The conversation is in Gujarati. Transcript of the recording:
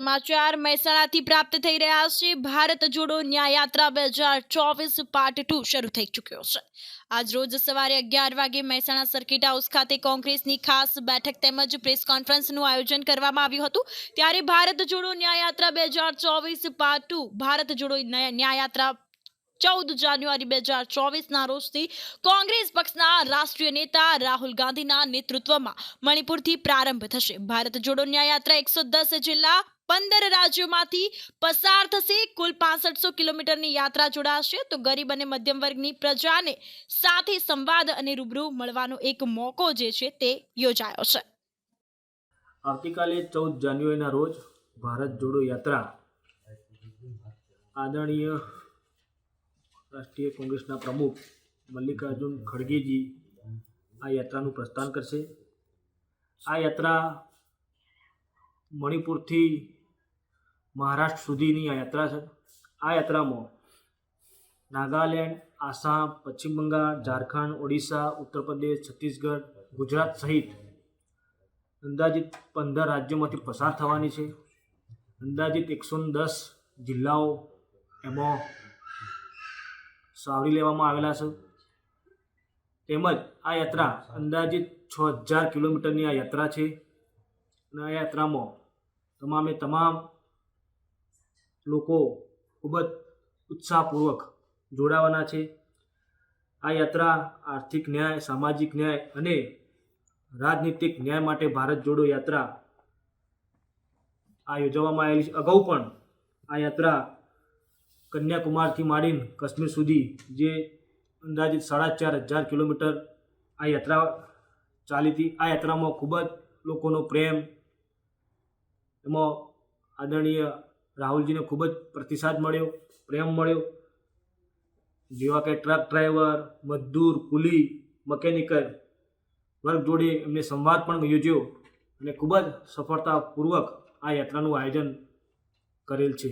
સમાચાર મહેસાણાથી પ્રાપ્ત થઈ રહ્યા છે। ભારત જોડો ન્યાય યાત્રા 2024 પાર્ટ 2 શરૂ થઈ ચૂક્યો છે। આજ રોજ સવારે 11 વાગે મહેસાણા સર્કિટ હાઉસ ખાતે કોંગ્રેસની ખાસ બેઠક તેમજ પ્રેસ કોન્ફરન્સનું આયોજન કરવામાં આવ્યું હતું। ત્યારે ભારત જોડો ન્યાય યાત્રા 2024 પાર્ટ 2 ભારત જોડો ન્યાય યાત્રા 14 જાન્યુઆરી 2024 ના રોજથી કોંગ્રેસ પક્ષના રાષ્ટ્રીય નેતા રાહુલ ગાંધીના નેતૃત્વમાં મણિપુરથી પ્રારંભ થશે। ભારત જોડો ન્યાય યાત્રા 110 જિલ્લા 15 રાજ્યોમાંથી પસાર થશે। કુલ 6500 કિલોમીટરની યાત્રા જોડાશે। તો ગરીબ અને મધ્યમ વર્ગની પ્રજાને સાથે સંવાદ અને રૂબરૂ મળવાનો એક મોકો જે છે તે યોજાયો છે। આવતીકાલે 14 જાન્યુઆરીના રોજ ભારત જોડો યાત્રા આદરણીય રાષ્ટ્રીય કોંગ્રેસના પ્રમુખ મલ્લિકાર્જુન ખડગેજી આ યાત્રાનું પ્રસ્થાન કરશે। આ યાત્રા મણિપુરથી મહારાષ્ટ્ર સુધીની આ યાત્રા છે। આ યાત્રામાં નાગાલેન્ડ, આસામ, પશ્ચિમ બંગાળ, ઝારખંડ, ઓડિશા, ઉત્તર પ્રદેશ, છત્તીસગઢ, ગુજરાત સહિત અંદાજિત 15 રાજ્યોમાંથી પસાર થવાની છે। અંદાજિત 110 જિલ્લાઓ એમાં સાવરી લેવામાં આવેલા છે। તેમજ આ યાત્રા અંદાજિત 6000 કિલોમીટરની આ યાત્રા છે અને આ યાત્રામાં તમામ લોકો ખૂબ જ ઉત્સાહપૂર્વક જોડાવાના છે। આ યાત્રા આર્થિક ન્યાય, સામાજિક ન્યાય અને રાજનીતિક ન્યાય માટે ભારત જોડો યાત્રા આ યોજવામાં આવેલી છે। અગાઉ પણ આ યાત્રા કન્યાકુમારીથી માંડીને કાશ્મીર સુધી જે અંદાજિત 4500 કિલોમીટર આ યાત્રા ચાલી હતી। આ યાત્રામાં ખૂબ જ લોકોનો પ્રેમ, એમાં આદરણીય રાહુલજીને ખૂબ જ પ્રતિસાદ મળ્યો, પ્રેમ મળ્યો। જેવા કે ટ્રક ડ્રાઈવર, મજદૂર, કુલી, મકેનિકલ વર્ગ જોડે એમને સંવાદ પણ યોજ્યો અને ખૂબ જ સફળતાપૂર્વક આ યાત્રાનું આયોજન કરેલ છે।